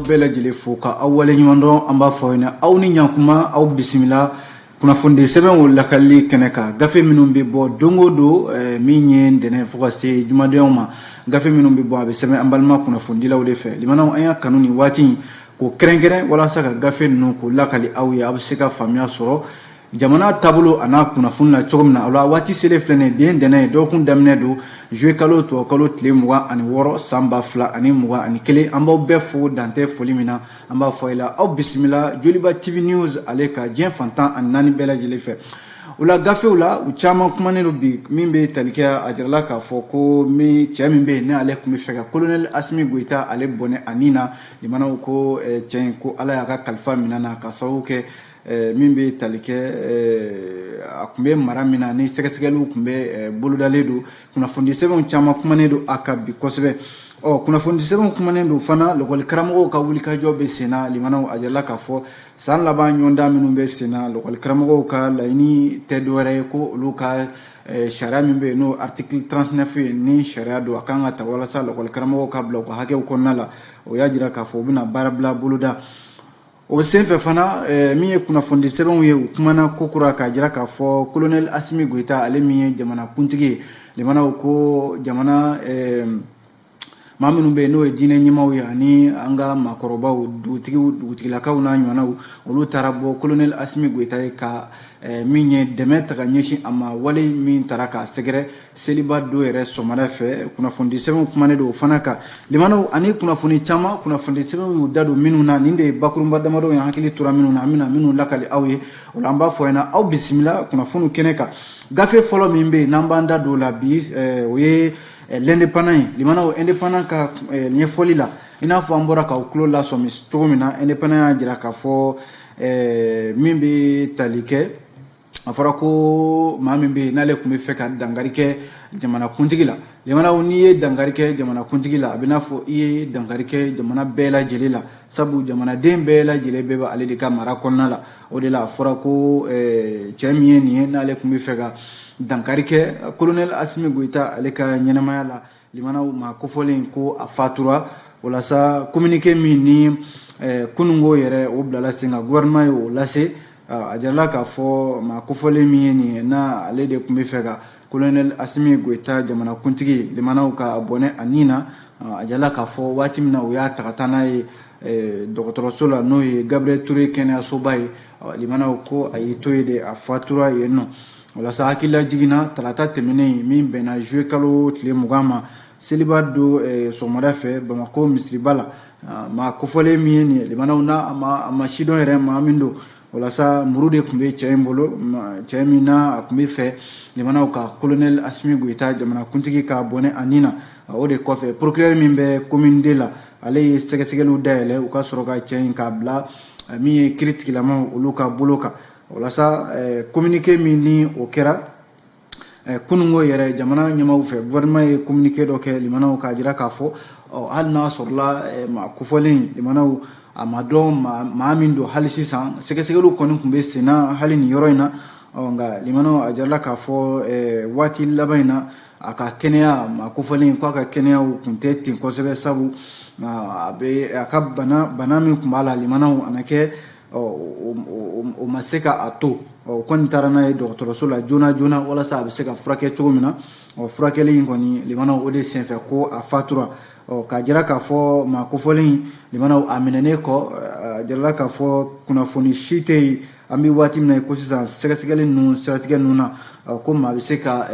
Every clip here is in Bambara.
bela jele foka awale nyundo amba foina aw ni nyankuma aw bismillah kuna fonde seben wala kalli keneka gafe minum be bo dongo do minye ndene foka se jumadewma gafe minum be bo abe seben ambalma kuna fondi lawde fe limana aya kanuni wati ko krenkere wala saka gafe no ko lakali awi abseka famia soro jamana tablo ana kuna funna chogomna ala wati sele flene bien dene do kun damne do jouer kalo to kalo tle muga ani woro samba fla ani muga ani kele amba befo dante folimina amba foila au bismillah joliba tv news aleka jien fantan an nani bela jele fe ula gafe ula uchama kumane do bi mimbe talikia ajarla ka foko mi chamimbe ne ale kumi feka colonel Asimi Goita ale bone anina limana ko chen ko ala ya ka kalfa minana ka sauke mimbe talike akumbe maramina ni sekesegelu kumbe boludaledo kuna fondise bon chama kumanedo akabi kosebe kuna fondise bon kumanedo fana lokol karamo ka wuli ka jobe sena limana ajalla ka fo san laba nyonda minumbe sena lokol karamo ka laini tedore ko luka sharia mimbe no article 39 ni sharia do akanga tawala sa lokol karamo ka bloko hake ko nala o yajira ka fo bina barabla buluda o senfe fana mi kuna fondi seben ye kumana kokura ka jira ka fo colonel Asimi Goita ale mi jamana kuntigi le mana ko jamana maminu be no jine nyimaw ya ni anga makoroba dutigi la kauna nyana olu tarabo colonel Asimi Goita ka minye demet ka nyeshi ama wale min taraka segere seliba do ere somara fe kuna fondi seben kumane do fanaka limana ani kuna fondi chama kuna fondi seben dado minuna ninde bakurumba damado ya hakili tura minuna amina minu lakali awi olamba foena au bismillah kuna fonu keneka gafe follow mimbe namba nda do la bi we l'indépendant limana indépendant ka nye folila ina fo ambora ka uklo la somi stromina indépendant jira ka fo mimbe talike afara ko mamimbe nale kumbe feka dangarike jamana kuntigila limana uniye dangarike jamana kuntigila abina fo iye dangarike jamana bela jelila sabu jamana den bela jele beba ale de ka mara konnala odela afara ko chamiye ni nale kumbe feka dangarike colonel Asimi Goita aleka nyenama la limana ma ko folen ko afatura wala sa communiquer mini kunungo yere oblala singa gouvernement yo lase ajarla ka fo ma ko fole mini na ale de kumbe feka colonel Asimi Goita jamana kuntigi limana ka abone anina ajarla ka fo watimna uya takatana docteur sola no Gabriel Touré kenya sobai limana ko ayitoye de afatura yeno wala sa akila jigina talata temene min bena jouer kalo tle mugama seliba do somara fe bamako misri bala ma kofole mieni limana una ama shido ere ma mindo wala sa murude kumbe chaimbolo chaimina akumbe fe limana ka colonel Asimi Goita jamana kuntigi ka bone anina ode kofe procureur mimbe commune de la ale segesegelu daele uka soroka chain ka bla mi critique la ma uluka boloka wala sa communiquer mini o kera kunungo yere jamana nyamaw fe gouvernement communiquer do ke limana ka jira ka fo hal na sorla ma kufolin limana amado ma mindo halisi san sekesegelu konu kumbe sena halini yoroina nga limana ajarla ka fo wati labaina aka kenya ma kufolin kwa ka kenya kunte tin ko sebe sabu abe akabana banami kumbala limana anake o maseka ato kon tarana docteur sola jona wala sa be seka frake chogomina o frakele ngoni limana o de senfe ko afatura ka jira ka fo ma ko folin limana aminene ko jira ka fo kuna foni shite ambi wati mna ko sisa sekesegele nu strategie nuna ko ma be seka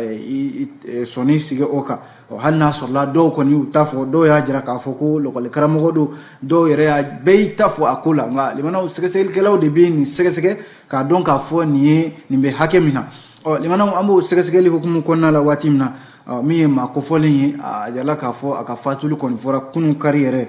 soni sige oka hanna sorla do ko ni utafo do ya jira ka fo ko lokole karamo do yere ya be tafo akula nga limana sekesegele kelaw de bi ni sekesege ka don ka fo ni be hakemina limana ambo sekesegele ko kum konna la wati mna mi ma ko folin jala ka fo aka fatulu kon fora kunu carrière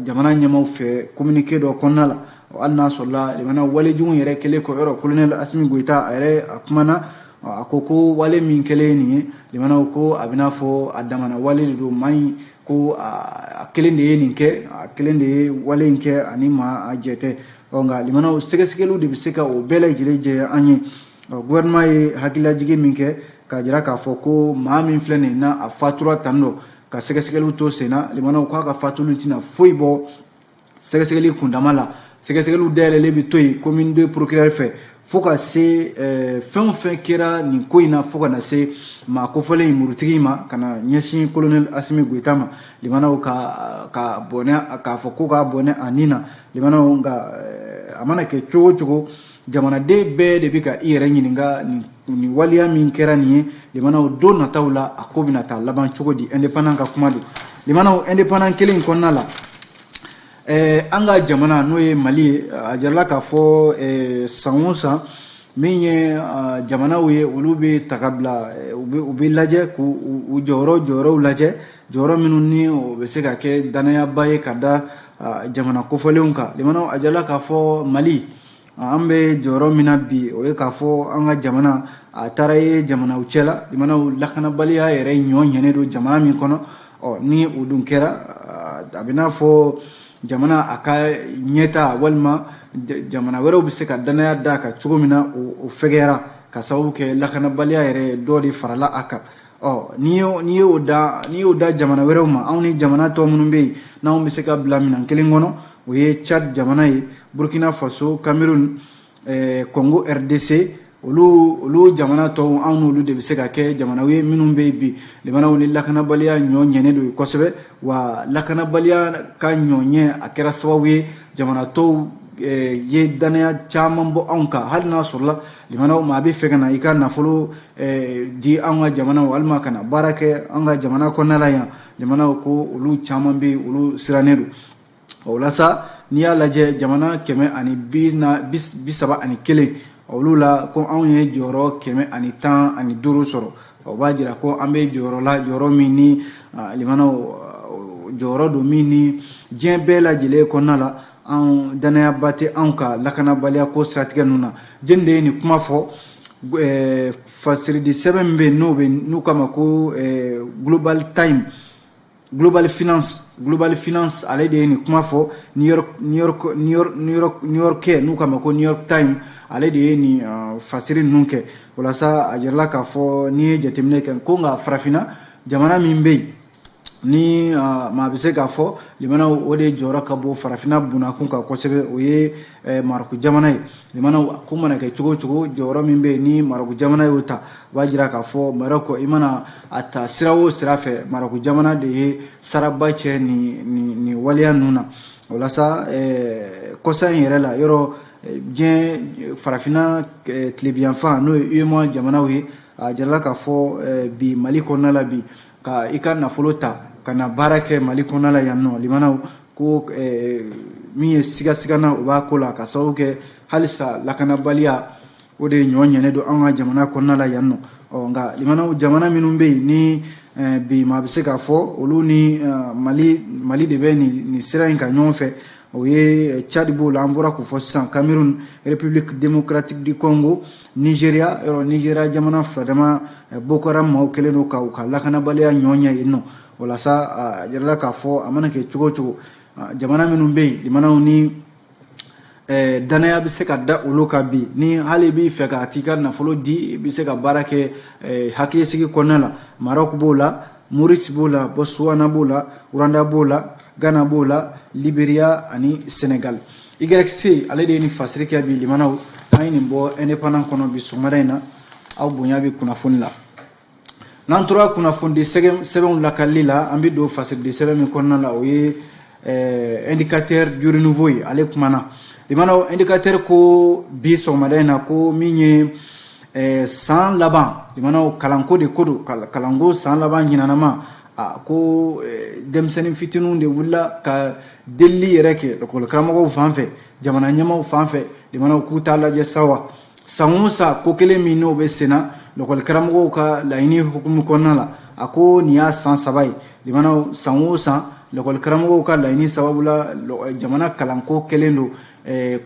jamana nyamaw fe communiquer do konna la anna sorla limana wale jun yere kele ko ero colonel Asimi Goita are akumana akoko wale min kele ni limana ko abina fo adamana wale do mai ko akelende ninke akelende wale nke anima ajete onga limana segesegelu de biseka o bela jileje anyi gouvernement hakila jige minke ka jira ka fo ko maamin flene na afatura tanno ka segesegelu to sena limana ko ka fatulu tina foibo sɛgɛsɛgɛli kundama la sɛgɛsɛgɛliw dayɛlɛlen bi to yen commune 2 procureur fɛ fo ka se fɛn o fɛn kɛra nin ko in na fo ka na se maa kofɔlen murutigi ma ka na ɲɛsin colonel Asimi Goita ma limanaw ka bɔnɛ k'a fɔ ko ka bɔnɛ a nin na limanaw nka a mana kɛ cogo cogo jamanaden bɛɛ de bɛ ka i yɛrɛ ɲininka nin waliya min kɛra nin ye limanaw don nataw la a ko bɛna taa laban cogo di indépendant ka kuma don limanaw indépendant kelen in kɔnɔna la an ka jamana n'o ye Mali ye a jarala k'a fɔ san o san min ye jamanaw ye olu bɛ taga bila u bɛ lajɛ k'u jɔyɔrɔw lajɛ jɔyɔrɔ minnu ni o bɛ se ka kɛ danayaba ye ka da jamana kofɔlenw kan limanaw a jarala k'a fɔ Mali an bɛ jɔyɔrɔ min na bi o ye k'a fɔ an ka jamana a taara ye jamanaw cɛla limanaw lakanabaliya yɛrɛ ɲɔɲɛnen don jamana min kɔnɔ ni o dun kɛra a bɛ n'a fɔ jamana a ka ɲɛta walima jamana wɛrɛw bɛ se ka danaya da kan cogo min na o fɛgɛyara ka sababu kɛ lakanabaliya yɛrɛ dɔ de farala a kan n'i y'o da jamana wɛrɛw ma anw ni jamana tɔ minnu bɛ yen n'anw bɛ se ka bila minɛn kelen kɔnɔ o ye Tchad jamana ye Burkina Faso Cameroun Congo RDC olu jamana tɔw anw n'olu de bɛ se ka kɛ jamanaw ye minnu bɛ yen bi limanaw ni lakanabaliya ɲɔɲɛnen don kosɛbɛ wa lakanabaliya ka ɲɔɲɛ a kɛra sababu ye jamana tɔw ye danaya caman bɔ anw kan hali n'a sɔrɔla limanaw maa bɛ fɛ ka na i ka nafolo di an ka jamana walima ka na baara kɛ an ka jamana kɔnɔna la yan limanaw ko olu caman bɛ yen olu sirannen don o la sa n'i y'a lajɛ jamana 131 olu la ko anw ye jɔyɔrɔ 115 sɔrɔ o b'a jira ko an bɛ jɔyɔrɔ la jɔyɔrɔ min ni limanaw jɔyɔrɔ don min ni diɲɛ bɛɛ lajɛlen kɔnɔna la an danayaba tɛ anw ka lakanabaliya ko siratigɛ ninnu na jɛni de ye nin kuma fɔ fasiridi sɛbɛn min bɛ yen n'u kama ko global finance ale de ye nin kuma fɔ New York n'u kama ko New York Times ale de ye nin fasiri ninnu kɛ walasa a jirala k'a fɔ n'i ye jateminɛ kɛ ko nka farafinna jamana min bɛ yen ni maa bɛ se k'a fɔ limanaw o de jɔyɔrɔ ka bɔ farafinna bunakun kan kosɛbɛ o ye Maroc jamana ye limanaw ko mana kɛ cogo cogo jɔyɔrɔ min bɛ yen ni Maroc jamana y'o ta o b'a jira k'a fɔ Maroc i mana a ta sira o sira fɛ Maroc jamana de ye saraba cɛ nin waleya ninnu na walasa kɔsa in yɛrɛ la yɔrɔ diɲɛ farafinna tilebiyanfan n'o ye UEMOA jamanaw ye a jarala k'a fɔ bi Mali kɔnɔna la bi ka i ka nafolo ta ka na baara kɛ Mali kɔnɔna la yan nɔ limanaw ko min ye sigasigana o b'a ko la ka sababu kɛ halisa lakanabaliya o de ɲɔɲɛnen don an ka jamana kɔnɔna la yan nɔ nka limanaw jamana minnu bɛ yen ni bi maa bɛ se k'a fɔ olu ni Mali de bɛ nin sira in kan ɲɔgɔn fɛ o ye Tchad b'o la an bɔra k'o fɔ sisan Cameroun République démocratique du Congo Nigeria jamana fila dama Boko Haram maaw kɛlen don ka u ka lakanabaliya ɲɔɲɛ yen nɔ walasa a jirala k'a fɔ a mana kɛ cogo cogo jamana minnu bɛ yen limanaw ni danaya bɛ se ka da olu kan bi ni hali b'i fɛ ka t'i ka nafolo di i bɛ se ka baara kɛ hakilisigi kɔnɔna la Maroc b'o la Maurice b'o la Botswana b'o la Rwanda b'o la Ghana b'o la Liberia ani Senegal YC ale de ye nin fasiri kɛ bi limanaw an ye nin bɔ indépendant kɔnɔ bi sɔgɔmada in na aw bonya bɛ kunnafoni la n'an tora kunnafoni sɛbɛnw lakalili la an bɛ don fasiridi sɛbɛn min kɔnɔna la o ye indicateur du renouveau ye ale kumana limanaw indicateur ko bi sɔgɔmada in na ko min ye san laban limanaw kalanko de ko don kalanko san laban ɲinanama ko denmisɛnnin fitininw de wulila ka delili yɛrɛ kɛ lakɔli karamɔgɔw fan fɛ jamana ɲɛmaw fan fɛ limanaw k'u t'a lajɛ sawa san o san ko kelen min n'o bɛ senna lakɔli karamɔgɔw ka laɲini hukumu kɔnɔna la a ko nin y'a san 3 ye limanaw san o san lakɔli karamɔgɔw ka laɲini sababu la jamana kalanko kelen don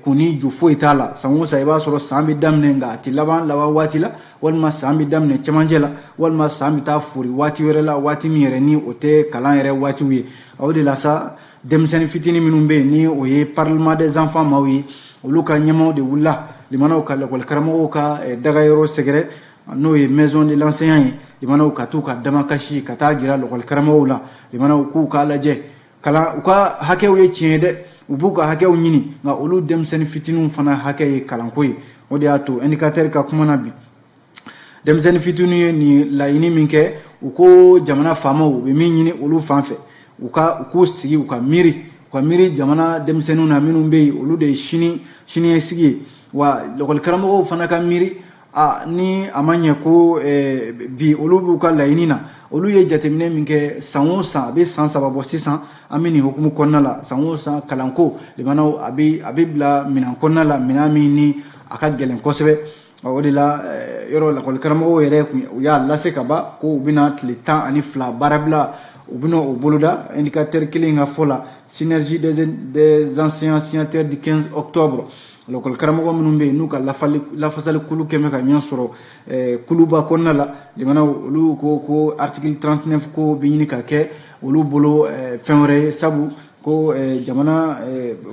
kuni ju foyi t'a la san o san i b'a sɔrɔ san bɛ daminɛ nka a tɛ laban waati la walima san bɛ daminɛ cɛmancɛ la walima san bɛ taa fori waati wɛrɛ la waati min yɛrɛ ni o tɛ kalan yɛrɛ waatiw ye o de la sa denmisɛnnin fitinin minnu bɛ yen ni o ye parlement des enfants maaw ye olu ka ɲɛmaw de wulila limanaw ka lakɔli karamɔgɔw ka dagayɔrɔ sɛgɛrɛ n'o ye maison de l'enseignant ye limanaw ka t'u ka damakasi ka taa jira lakɔli karamɔgɔw la limanaw k'u k'a lajɛ kala u ka hakɛw ye tiɲɛ dɛ u b'u ka hakɛw ɲini nka olu denmisɛnnin fitininw fana hakɛ ye kalanko ye o de y'a to indicateur ka kuma na bi denmisɛnnin fitinin ye nin laɲini min kɛ u ko jamana faamaw u bɛ min ɲini olu fan fɛ u k'u sigi u ka miiri jamana denmisɛnninw na minnu bɛ yen olu de ye siniɲɛsigi ye wa lakɔli karamɔgɔw fana ka miiri ni a ma ɲɛ ko bi olu b'u ka laɲini na olu ye jateminɛ min kɛ san o san a bɛ san 3 bɔ sisan an bɛ nin hukumu kɔnɔna la san o san kalanko limanaw a bɛ bila minɛn kɔnɔna la minɛn min ni a ka gɛlɛn kosɛbɛ o de la yɔrɔ lakɔli karamɔgɔw yɛrɛ u y'a lase ka ban ko u bɛna tile 12 baarabila u bɛna o boloda indicateur kelen ka fɔ la synergie des enseignants signataires du 15 octobre lakɔli karamɔgɔ minnu bɛ yen n'u ka lafasali kulu kɛmɛ ka ɲɛ sɔrɔ kuluba kɔnɔna la limanaw olu ko article 39 ko bɛ ɲini ka kɛ olu bolo fɛn wɛrɛ ye sabu ko jamana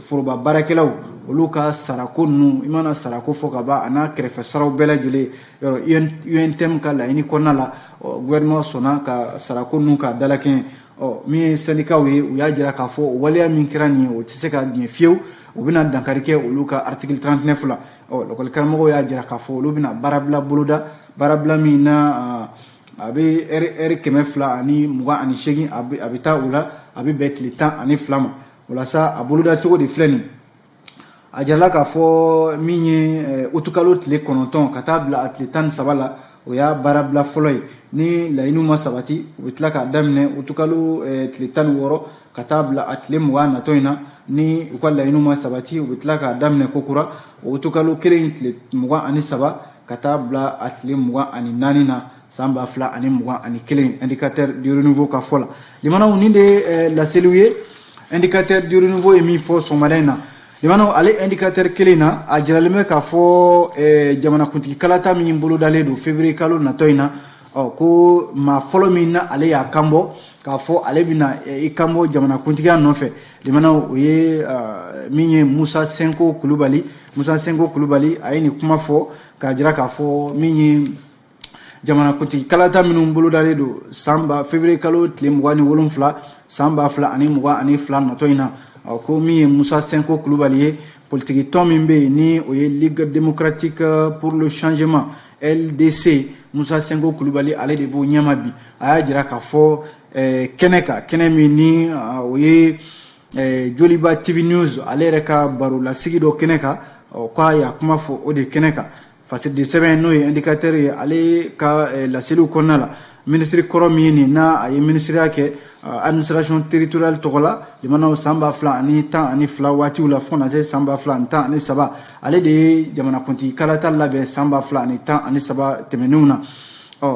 foroba baarakɛlaw olu ka sarako ninnu i mana sarako fɔ ka ban a n'a kɛrɛfɛ saraw bɛɛ lajɛlen yɔrɔ UNTM ka laɲini kɔnɔna la gouvernement sɔnna ka sarako ninnu ka dalakɛɲɛ min ye syndicat ye u y'a jira k'a fɔ o waleya min kɛra nin ye o tɛ se ka ɲɛ fiyewu u bɛna dankari kɛ olu ka article 39 la lakɔli karamɔgɔw y'a jira k'a fɔ olu bɛna baarabila boloda baarabila min na a bɛ heure 228 a bɛ taa u la a bɛ bɛn tile 12 ma walasa a boloda cogo de filɛ nin a jirala k'a fɔ min ye utukalo tile 9 ka taa bila a tile 13 la o y'a baarabila fɔlɔ ye ni laɲiniw ma sabati u bɛ tila k'a daminɛ utukalo tile 16 ka taa bila a tile 20 natɔ in na ni u ka laɲiniw ma sabati u bɛ tila k'a daminɛ kokura o utukalo kelen tile 23 ka taa bila a tile 24 na san 2021 indicateur du renouveau ka fɔ la limanaw nin de laseliw ye indicateur du renouveau ye min fɔ sɔgɔmada in na limanaw ale indicateur kelen na a jiralen bɛ k'a fɔ jamanakuntigi kalata min bolodalen don février kalo natɔ in na ko maa fɔlɔ min na ale y'a kanbɔ k'a fɔ ale bɛna i kanbɔ jamanakuntigiya nɔfɛ limanaw o ye min ye Musa Senko Kulubali a ye nin kuma fɔ k'a jira k'a fɔ min ye jamanakuntigi kalata minnu bolodalen don février kalo tile 27 san 2022 natɔ in na ko min ye Musa Senko Kulubali ye politiki tɔn min bɛ yen ni o ye Ligue démocratique pour le changement LDC Musa Senko Kulubali ale de b'o ɲɛma bi a y'a jira k'a fɔ kɛnɛ min ni o ye Joliba TV News ale yɛrɛ ka barolasigi dɔ kɛnɛ kan k'a y'a kuma fɔ o de kɛnɛ kan fasidi sɛbɛn n'o ye indicateur ye ale ka laseliw kɔnɔna la ministre kɔrɔ min ye nin n'a a ye ministeriya kɛ administration territoriale tɔgɔ la limanaw san 2012 waatiw la fo na se san 2013 ale de ye jamanakuntigi kalata labɛn san 2013 tɛmɛnenw na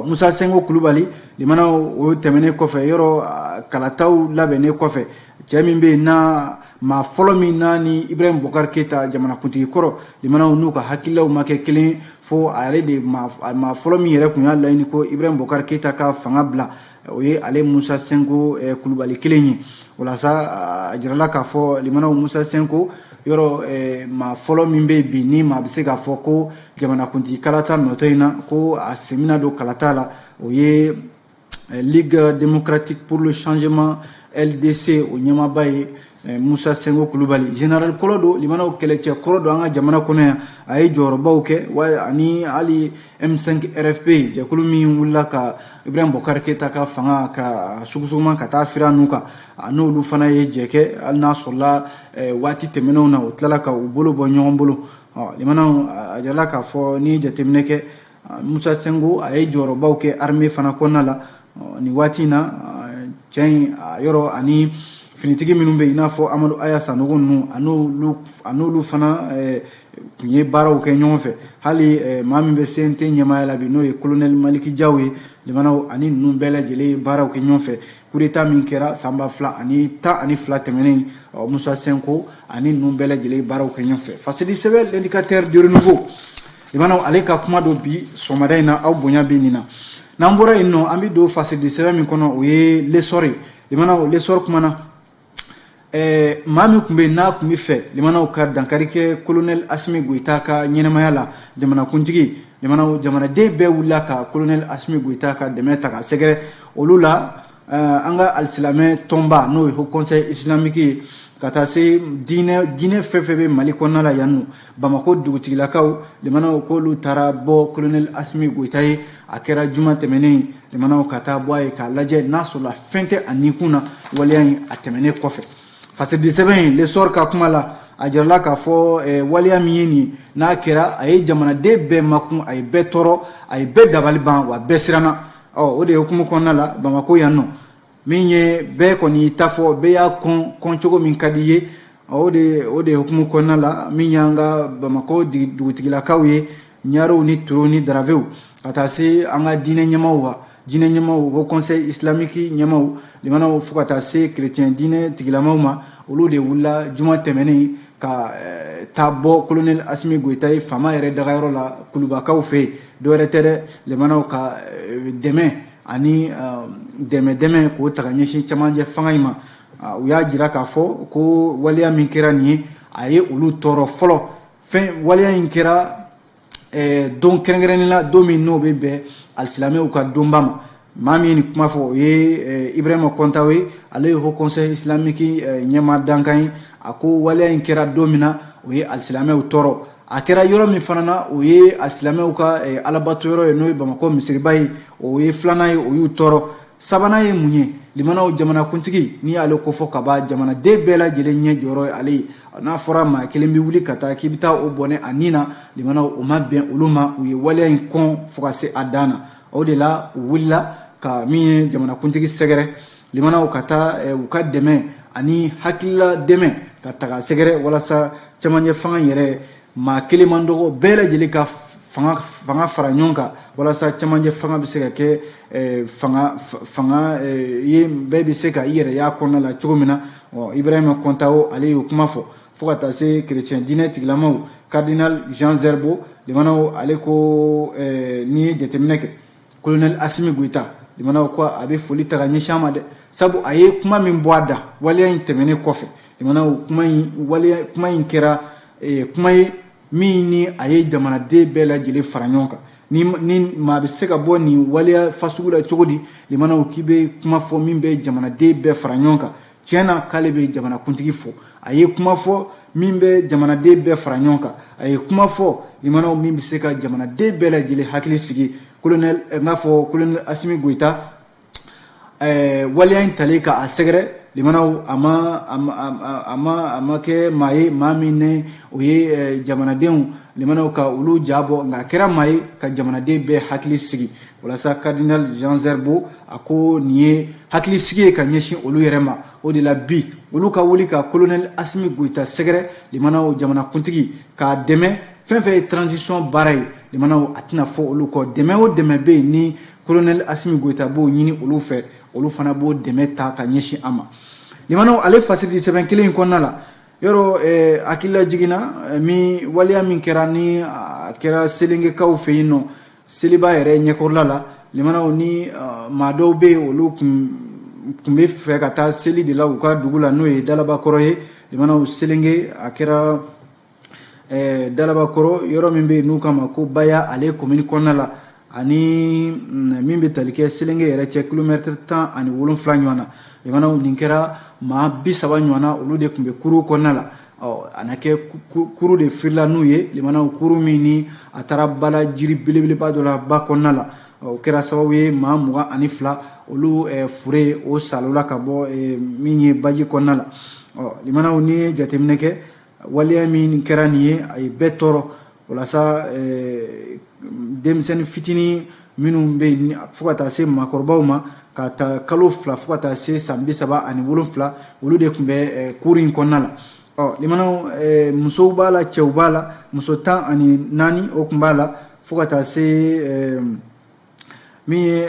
Musa Senko Kulubali limanaw o tɛmɛnen kɔfɛ yɔrɔ kalataw labɛnnen kɔfɛ cɛ min bɛ yen na maa fɔlɔ min na ni Ibrahim Bokar Keita jamanakuntigi kɔrɔ limanaw n'u ka hakililaw ma kɛ kelen fo a yɛrɛ de maa fɔlɔ min yɛrɛ tun y'a laɲini ko Ibrahim Bokar Keita ka fanga bila o ye ale Musa Senko Kulubali kelen ye walasa a jirala k'a fɔ limanaw Musa Senko yɔrɔ maa fɔlɔ min bɛ bi ni maa bɛ se k'a fɔ ko jamanakuntigi kalata nɔtɔ in na ko a semina don kalata la o ye Ligue démocratique pour le changement LDC o ɲɛmaaba ye Musa Senko Kulubali général kɔrɔ don limanaw kɛlɛcɛ kɔrɔ don an ka jamana kɔnɔ yan a ye jɔyɔrɔbaw kɛ wa ani hali M5 RFP jɛkulu min wulila ka Ibrahim Bokar Keita ka fanga ka sugusuguma ka taa fira n'u kan a n'olu fana ye jɛ kɛ hali n'a sɔrɔla waati tɛmɛnenw na u tilala ka u bolo bɔ ɲɔgɔn bolo limanaw a jirala k'a fɔ ni jateminɛ kɛ Musa Senko a ye jɔyɔrɔbaw kɛ armée fana kɔnɔna la nin waati in na cɛn yɔrɔ ani finitigi minnu bɛ i n'a fɔ Amadu Aya Sanogo ninnu a n'olu fana tun ye baaraw kɛ ɲɔgɔn fɛ hali maa min bɛ CNT ɲɛmaaya la bi n'o ye colonel Maliki Jaw ye limanaw ani ninnu bɛɛ lajɛlen ye baaraw kɛ ɲɔgɔn fɛ coup d'état min kɛra san 2012 tɛmɛnen Musa Senko ani ninnu bɛɛ lajɛlen ye baaraw kɛ ɲɔgɔn fɛ fasidi sɛbɛn l'indicateur du renouveau limanaw ale ka kuma don bi sɔgɔmada in na aw bonya bɛ nin na n'an bɔra yen nɔ an bɛ don fasidi sɛbɛn min kɔnɔ o ye l'essor ye limanaw l'essor kuma na maa min tun bɛ yen n'a tun bɛ fɛ limanaw ka dankari kɛ colonel Asimi Goyita ka ɲɛnamaya la jamanakuntigi limanaw jamanaden bɛɛ wulila ka colonel Asimi Goyita ka dɛmɛ ta ka sɛgɛrɛ olu la an ka alisilamɛ tɔnba n'o ye Haut Conseil islamique ye ka taa se diinɛ fɛn fɛn bɛ Mali kɔnɔna la yan nɔ Bamako dugutigilakaw limanaw k'olu taara bɔ colonel Asimi Goyita ye a kɛra juma tɛmɛnen limanaw ka taa bɔ a ye k'a lajɛ n'a sɔrɔla fɛn tɛ a nikun na waleya in a tɛmɛnen kɔfɛ fasɛdi sɛbɛn in Lesor ka kuma la a jirala k'a fɔ waleya min ye nin n'a kɛra a ye jamanaden bɛɛ makun a ye bɛɛ tɔɔrɔ a ye bɛɛ dabali ban wa bɛɛ siranna o de ye hukumu kɔnɔna la Bamako yan nɔ min ye bɛɛ kɔni ta fɔ bɛɛ y'a kɔn cogo min ka di ye o de ye hukumu kɔnɔna la min y'an ka Bamako dugutigilakaw ye ɲarew ni torow ni daravew ka taa se an ka diinɛ ɲɛmaw wa diinɛ ɲɛmaw Haut Conseil islamique ɲɛmaw limanaw fo ka taa se chrétien diinɛ tigilamaw ma olu de wulila juma tɛmɛnen ka taa bɔ colonel Asimi Goyita ye faama yɛrɛ dagayɔrɔ la kulubakaw fɛ yen dɔwɛrɛ tɛ dɛ limanaw ka dɛmɛ ani dɛmɛ k'o ta ka ɲɛsin cɛmancɛ fanga in ma u y'a jira k'a fɔ ko waleya min kɛra nin ye a ye olu tɔɔrɔ fɔlɔ waleya in kɛra don kɛrɛnkɛrɛnnen la don min n'o bɛ bɛn alisilamɛw ka donba ma maa min ye nin kuma fɔ o ye Ibrahima Kontaw ye ale ye Haut Conseil islamique ɲɛmaa dankan ye a ko waleya in kɛra don min na o ye alisilamɛw tɔɔrɔ a kɛra yɔrɔ min fana na o ye alisilamɛw ka alabato yɔrɔ ye n'o ye Bamako misiriba ye o ye filanan ye o y'u tɔɔrɔ sabanan ye mun ye limanaw jamanakuntigi n'i y'ale kofɔ ka ban jamanaden bɛɛ lajɛlen ɲɛ jɔyɔrɔ ye ale ye n'a fɔra maa kelen bɛ wuli ka taa k'i bɛ taa o bɔnɛ a nin na limanaw o ma bɛn olu ma u ye waleya in kɔn fo ka se a dan na o de la u wulila ka min ye jamanakuntigi sɛgɛrɛ limanaw ka taa u ka dɛmɛ ani hakilila dɛmɛ ka taga sɛgɛrɛ walasa cɛmancɛ fanga yɛrɛ maa kelen man dɔgɔ bɛɛ lajɛlen ka fanga fara ɲɔgɔn kan walasa cɛmancɛ fanga bɛ se ka kɛ fanga ye bɛɛ bɛ se ka i yɛrɛ y'a kɔnɔna la cogo min na Ibrahima Kontaw ale y'o kuma fɔ fo ka taa se chrétien diinɛ tigilamaw cardinal Jean Zerbo limanaw ale ko n'i ye jateminɛ kɛ colonel Asimi Goyita limanaw ko a bɛ foli ta ka ɲɛsin a ma dɛ sabu a ye kuma min bɔ a da waleya in tɛmɛnen kɔfɛ limanaw kuma in kɛra kuma ye min ni a ye jamanaden bɛɛ lajɛlen fara ɲɔgɔn kan ni maa bɛ se ka bɔ nin waleya fasugu la cogo di limanaw k'i bɛ kuma fɔ min bɛ jamanaden bɛɛ fara ɲɔgɔn kan tiɲɛ na k'ale bɛ jamanakuntigi fɔ a ye kuma fɔ min bɛ jamanaden bɛɛ fara ɲɔgɔn kan a ye kuma fɔ limanaw min bɛ se ka jamanaden bɛɛ lajɛlen hakili sigi n'a fɔ colonel Asimi Goyita waleya in talen k'a sɛgɛrɛ limanaw a ma kɛ maa ye maa min ne o ye jamanadenw limanaw ka olu ja bɔ nka a kɛra maa ye ka jamanaden bɛɛ hakili sigi walasa cardinal Jean Zerbo a ko nin ye hakili sigi ye ka ɲɛsin olu yɛrɛ ma o de la bi olu ka wuli ka colonel Asimi Goyita sɛgɛrɛ limanaw jamanakuntigi k'a dɛmɛ fɛn fɛn ye transition baara ye limanaw a tɛna fɔ olu kɔ dɛmɛ o dɛmɛ bɛ yen ni colonel Asimi Goyita b'o ɲini olu fɛ olu fana b'o dɛmɛ ta ka ɲɛsin a ma limanaw ale fasidi sɛbɛn kelen in kɔnɔna la yɔrɔ hakilila jiginna min waleya min kɛra ni a kɛra selengekaw fɛ yen nɔ seliba yɛrɛ ɲɛkɔrɔla la limanaw ni maa dɔw bɛ yen olu kun bɛ fɛ ka taa seli de la u ka dugu la n'o ye Dalabakɔrɔ ye limanaw selenge a kɛra Dalabakɔrɔ yɔrɔ min bɛ yen n'u k'a ma ko Baya ale commune kɔnɔna la ani min bɛ tali kɛ selenge yɛrɛ cɛ kilomètre 17 ɲɔgɔn na limanaw nin kɛra maa 30 ɲɔgɔn na olu de tun bɛ kuru kɔnɔna la a na kɛ kuru de firila n'u ye limanaw kuru min ni a taara bala jiri belebeleba dɔ la ba kɔnɔna la o kɛra sababu ye maa 22 olu fure o salola ka bɔ min ye baji kɔnɔna la limanaw ni ye jateminɛ kɛ waleya min kɛra nin ye a ye bɛɛ tɔɔrɔ walasa denmisɛnnin fitinin minnu bɛ yen fo ka taa se maakɔrɔbaw ma ka taa kalo 2 fo ka taa se san 37 olu de tun bɛ kuru in kɔnɔna la limanaw musow b'a la cɛw b'a la muso 14 o tun b'a la fo ka taa se min ye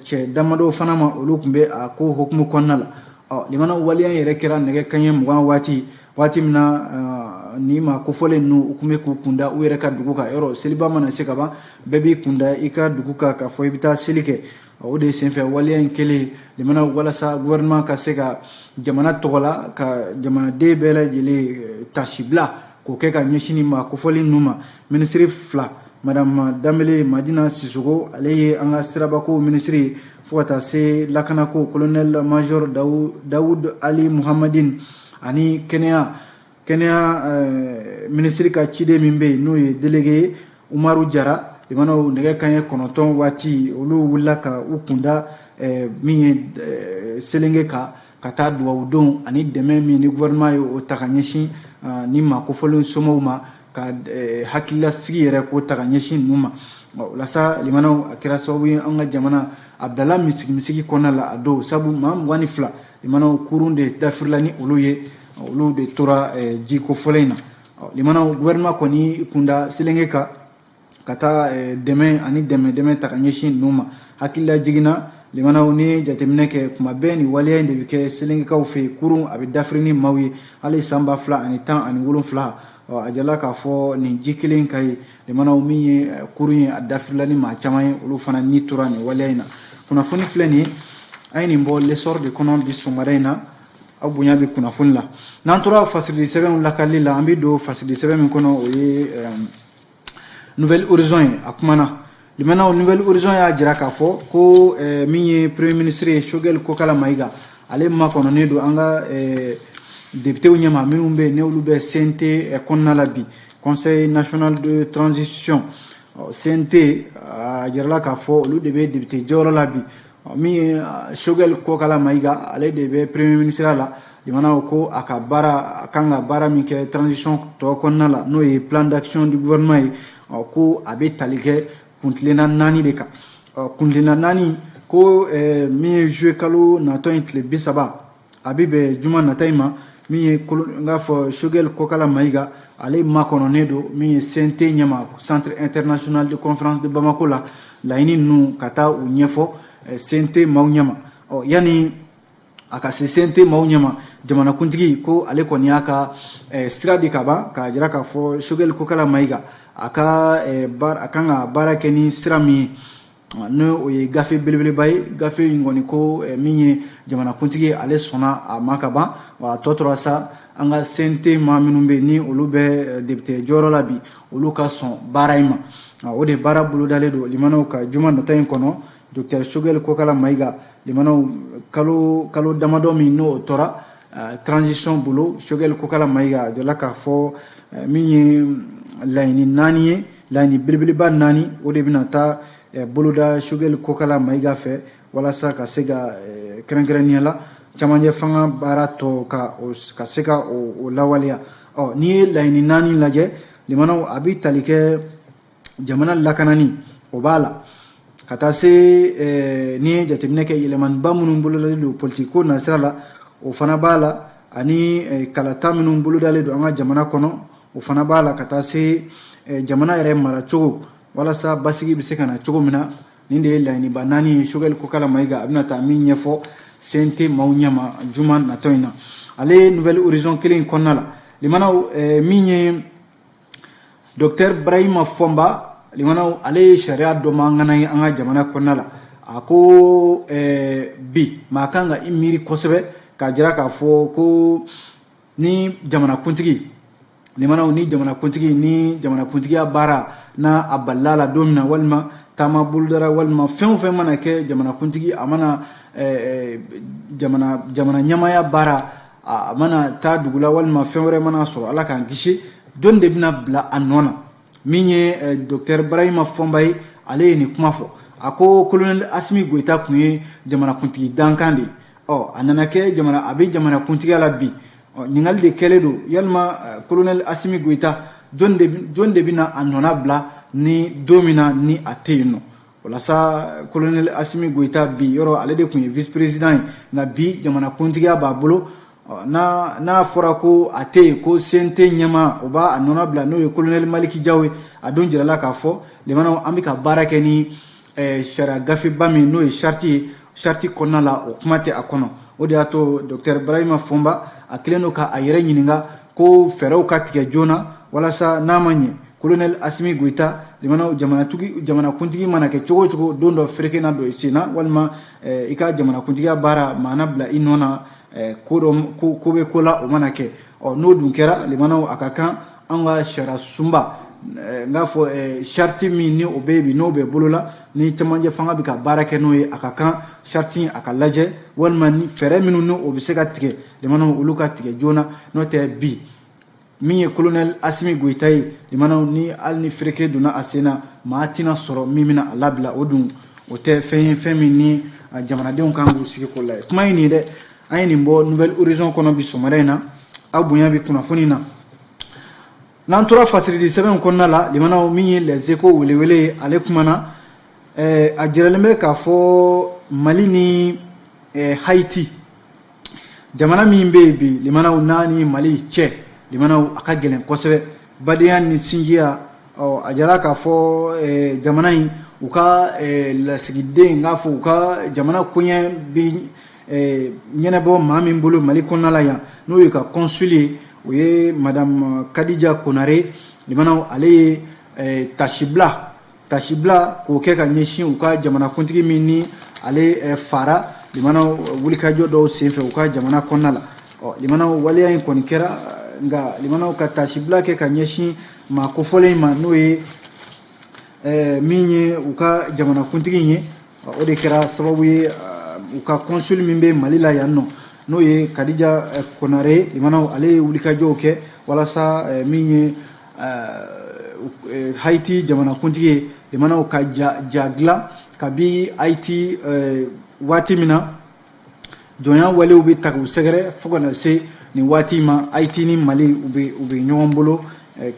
cɛ damadɔ fana ma olu tun bɛ a ko hukumu kɔnɔna la limanaw waleya yɛrɛ kɛra nɛgɛ kanɲɛ 20 waati min na ni ma kofɔlen ninnu u tun bɛ k'u kunda u yɛrɛ ka dugu kan yɔrɔ seliba mana se ka ban bɛɛ b'i kunda i ka dugu kan k'a fɔ i bɛ taa seli kɛ o de senfɛ waleya in kɛlen limanaw walasa gouvernement ka se ka jamana tɔgɔla ka jamanaden bɛɛ lajɛlen tasibila k'o kɛ ka ɲɛsin ma kofɔlen ninnu ma ministre 2 madame Dambele Madina Sissoko ale ye an ka sirabako ministre fo ka taa se lakanako colonel major Daoud Ali Muhammadin ani kɛnɛya ministre ka ciden min bɛ yen n'o ye délégué Umaru Jara limanaw nɛgɛ kanɲɛ 9 waati olu wulila ka u kunda min ye selenge ka taa duwawu don ani dɛmɛ min ni gouvernement ye o ta ka ɲɛsin ni makofɔlen somɔgɔw ma ka hakilasigi yɛrɛ k'o ta ka ɲɛsin ninnu ma walasa limanaw a kɛra sababu ye an ka jamana a bilala misigi kɔnɔna la a don sabu maa 22 limanaw kurun de dafirila ni olu ye olu de tora jiko fɔlɔ in na limanaw gouvernement kɔni kunda selenge ka taa dɛmɛ ani dɛmɛ ta ka ɲɛsin ninnu ma hakilila jiginna limanaw ni jateminɛ kɛ kuma bɛɛ ni waleya in de bɛ kɛ selengekaw fɛ kurun a bɛ dafiri ni maaw ye hali san 2017 a jala k'a fɔ nin ji kelen ka ye limanaw min ye kurun ye a dafirila ni maa caman ye olu fana ni tora nin waleya in na kunnafoni filɛ nin ye a ye nin bɔ l'essor de kɔnɔ bi sɔgɔmada in na aw bonya bɛ kunnafoni la n'an tora fasidi sɛbɛnw lakali la an bɛ don fasidi sɛbɛn min kɔnɔ o ye nouvelle horizon ye a kumana limanaw nouvelle horizon y'a jira k'a fɔ ko min ye premier ministre ye Choguel Kokala Mayiga ale makɔnɔnen don an ka députéw ɲɛma minnu bɛ yen n'olu bɛ CNT kɔnɔna la bi conseil national de transition CNT a jirala k'a fɔ olu de bɛ député jɔyɔrɔ la bi min ye Choguel Kokala Mayiga ale de bɛ premier ministre la limanaw ko a kan ka baara min kɛ transition tɔ kɔnɔna la n'o ye plan d'action du gouvernement ye ko a bɛ tali kɛ kuntilenna 4 de kan kuntilenna 4 ko min ye juillet kalo natɔ in tile 30 a bɛ bɛn juma nata in ma min ye n k'a fɔ Choguel Kokala Mayiga ale makɔnɔnen don min ye CNT ɲɛma centre international de conférence de Bamako la laɲini ninnu ka taa u ɲɛfɔ CNT maaw ɲɛma yanni a ka se CNT maaw ɲɛma jamanakuntigi ko ale kɔni y'a ka sira di ka ban k'a jira k'a fɔ Choguel Kokala Mayiga a kan ka baara kɛ ni sira min ye n'o ye gafe belebeleba ye gafe in kɔni ko min ye jamanakuntigi ale sɔnna a ma ka ban wa a tɔ tora sa an ka CNT maa minnu bɛ yen ni olu bɛ député jɔyɔrɔ la bi olu ka sɔn baara in ma o de baara bolodalen don limanaw ka juma nata in kɔnɔ docteur Choguel Kokala Mayiga limanaw kalo damadɔ min n'o tora transition bolo Choguel Kokala Mayiga a jɔla k'a fɔ min ye laɲini 4 ye laɲini belebeleba 4 o de bɛna taa boloda Choguel Kokala Mayiga fɛ walasa ka se ka kɛrɛnkɛrɛnnenya la camancɛ fanga baara tɔ ka se ka o lawaleya n'i ye laɲini 4 lajɛ limanaw a bɛ tali kɛ jamana lakanani o b'a la ka taa se n'i ye jateminɛ kɛ yɛlɛmaniba minnu bolodalen don politique ko nasira la o fana b'a la ani kalata minnu bolodalen don an ka jamana kɔnɔ o fana b'a la ka taa se jamana yɛrɛ maracogo walasa basigi bɛ se ka na cogo min na nin de ye laɲiniba 4 ye Choguel Kokala Mayiga a bɛna taa min ɲɛfɔ CNT maaw ɲɛma juma natɔ in na ale nouvelle horizon kelen in kɔnɔna la limanaw min ye docteur Brahima Fɔnba limanaw ale ye sariya dɔ ma an ka jamana kɔnɔna la a ko bi maa kan ka i miiri kosɛbɛ k'a jira k'a fɔ ko ni jamanakuntigi limanaw ni jamanakuntigiya baara n'a a balila la don min na walima taama bolodara walima fɛn o fɛn mana kɛ jamanakuntigi a mana jamana ɲamaya baara a mana taa dugu la walima fɛn wɛrɛ mana sɔrɔ ala k'an kisi don de bɛna bila a nɔ na min ye docteur Brahima Fɔnba ye ale ye nin kuma fɔ a ko colonel Asimi Goita tun ye jamanakuntigi dankan de a nana kɛ a bɛ jamanakuntigiya la bi ɲininkali de kɛlen don yalima colonel Asimi Goita jɔn de bɛna a nɔna bila ni don min na ni a tɛ yen nɔ walasa colonel Asimi Goita bi yɔrɔ ale de tun ye vice président ye nka bi jamanakuntigiya b'a bolo n'a fɔra ko a tɛ yen ko CNT ɲɛma o b'a nɔna bila n'o ye colonel Maliki Jawo ye a don jirala k'a fɔ limanaw an bɛ ka baara kɛ ni sariya gafeba min n'o ye charte kɔnɔna la o kuma tɛ a kɔnɔ o de y'a to docteur Brahima Fɔnba a kɛlen don k'a yɛrɛ ɲininka ko fɛɛrɛw ka tigɛ joona walasa n'a ma ɲɛ colonel Asimi Goita limanaw jamanakuntigi mana kɛ cogo o cogo don dɔ ferekena dɔ i senna walima i ka jamanakuntigiya baara maana bila i nɔ na ko bɛ ko la o mana kɛ n'o dun kɛra limanaw a ka kan an ka sariya sunba nga fo charte min ni o bɛ bi n'o bɛ bolola ni cɛmancɛ fanga bɛ ka baara kɛ n'o ye a ka kan charte a ka lajɛ walima ni fɛɛrɛ minnu ni o bɛ se ka tigɛ limanaw olu ka tigɛ joona n'o tɛ bi min ye colonel Asimi Goita ye limanaw ni hali ni fereke donna a sen na maa tɛna sɔrɔ min bɛna a labila o dun o tɛ fɛn ye fɛn min ni jamanadenw kan k'u sigi ko la ye kuma ye nin dɛ an ye nin bɔ Nouvelle Horizon kɔnɔ bi sɔgɔmada in na aw bonya bi kunnafoni na n'an tora fasiridi sɛbɛn kɔnɔna la limanaw min ye Les Échos welewele ye ale kumana a jiralen bɛ k'a fɔ Mali ni Haïti jamana min bɛ yen bi limanaw n'a ni Mali cɛ limanaw a ka gɛlɛn kosɛbɛ badenya ni sinjiya a jara k'a fɔ jamana in u ka lasigiden k'a fɔ u ka jamana koɲɛ bi ɲɛnabɔ maa min bolo Mali kɔnɔna la yan n'o ye ka consul ye o ye madame Kadija Konare limanaw ale ye tasibila k'o kɛ ka ɲɛsin u ka jamanakuntigi min ni ale fara limanaw wulikajɔ dɔw senfɛ u ka jamana kɔnɔna la limanaw waleya in kɔni kɛra nka limanaw ka tasibila kɛ ka ɲɛsin maa kofɔlen ma n'o ye min ye u ka jamanakuntigi ye o de kɛra sababu ye u ka consul min bɛ Mali la yan nɔ n'o ye Kadija Konare limanaw ale ye wulikajɔw kɛ walasa min ye Haïti jamanakuntigi ye limanaw ka ja dilan kabi Haïti waati min na jɔnya walew bɛ ta k'u sɛgɛrɛ fo ka na se nin waati ma Haïti ni Mali u bɛ ɲɔgɔn bolo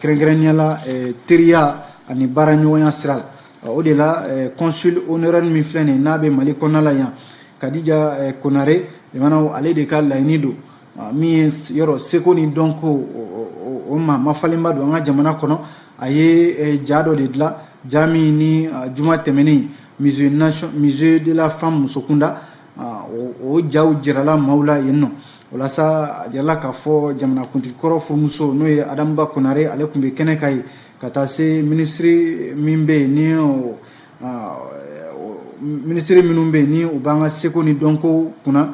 kɛrɛnkɛrɛnnenya la teriya ani baara ɲɔgɔnya sira la o de la consul honoraire min filɛ nin n'a bɛ Mali kɔnɔna la yan Kadija Konare limanaw ale de ka laɲini don min ye yɔrɔ seko ni dɔnko o ma falenba don an ka jamana kɔnɔ a ye ja dɔ de dilan ja min ni juma tɛmɛnen musée de la femme musokunda o jaw jirala maaw la yen nɔ walasa a jirala k'a fɔ jamanakuntigi kɔrɔ furumuso n'o ye Adama Konare ale tun bɛ kɛnɛ ka ye ka taa se ministre min bɛ yen ni ministre minnu bɛ yen ni u b'an ka seko ni dɔnko kunna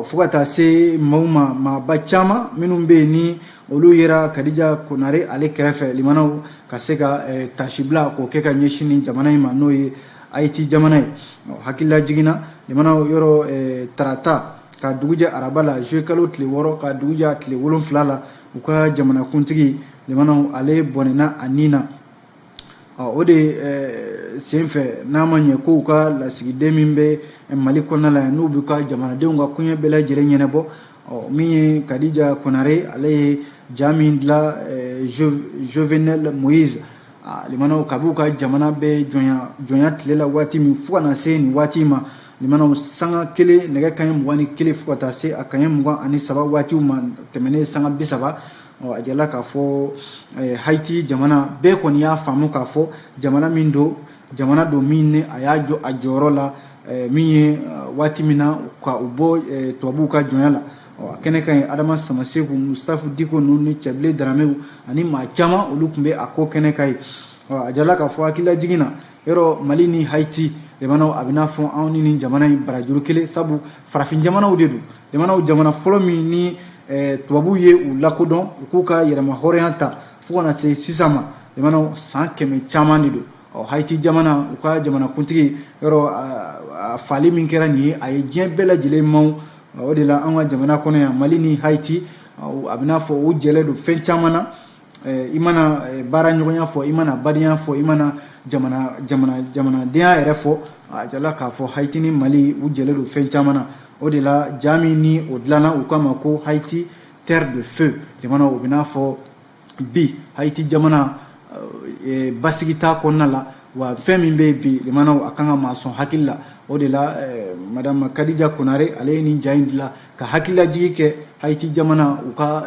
fo ka taa se maaw ma maaba caman minnu bɛ yen ni olu yera Kadija Konare ale kɛrɛfɛ limanaw ka se ka tasibila k'o kɛ ka ɲɛsin ni jamana in ma n'o ye Haïti jamana ye hakilila jiginna limanaw yɔrɔ tarata ka dugujɛ araba la juillet kalo tile 6 ka dugujɛ tile 7 la u ka jamanakuntigi limanaw ale bɔnɛna a nin na o de senfɛ n'a ma ɲɛ ko u ka lasigiden min bɛ Mali kɔnɔna la n'u b'u ka jamanadenw ka koɲɛ bɛɛ lajɛlen ɲɛnabɔ min ye Kadija Konare ale ye ja min dilan Jovenel Moïse limanaw kabi u ka jamana bɛ jɔnya tile la waati min fo ka na se nin waati ma limanaw sanga kelen nɛgɛ kanɲɛ 21 fo ka taa se a kanɲɛ 23 waatiw ma tɛmɛnen sanga 30 a jala k'a fɔ Haïti jamana bɛɛ kɔni y'a faamu k'a fɔ jamana don min ni a y'a jɔ a jɔyɔrɔ la min ye waati min na ka u bɔ tubabuw ka jɔnya la a kɛnɛ kan ye Adama Samaseku Mustafa Diko ninnu ni Cɛbilen Daramew ani maa caman olu tun bɛ a ko kɛnɛ kan ye a jala k'a fɔ hakilila jiginna yɔrɔ Mali ni Haïti limanaw a bɛ n'a fɔ anw ni nin jamana in barajuru kelen sabu farafin jamanaw de don limanaw jamana fɔlɔ min ni tubabuw ye u lakodɔn u k'u ka yɛrɛma hɔrɔnya ta fo ka na se sisan ma limanaw san 100 caman de don Haïti jamana u ka jamanakuntigi yɔrɔ a fali min kɛra nin ye a ye diɲɛ bɛɛ lajɛlen maw o de la an ka jamana kɔnɔ yan Mali ni Haïti a bɛ n'a fɔ u jɛlen don fɛn caman na i mana baara ɲɔgɔnya fɔ i mana badenya fɔ i mana jamanadenya yɛrɛ fɔ a jala k'a fɔ Haïti ni Mali u jɛlen don fɛn caman na o de la ja min ni o dilanna u k'a ma ko Haïti terre de feu limanaw o bɛ n'a fɔ bi Haïti jamana basigi t'a kɔnɔna la wa fɛn min bɛ yen bi limanaw a kan ka maa sɔn hakili la o de la madame Kadija Konare ale ye nin ja in dilan ka hakililajigi kɛ Haïti jamana u ka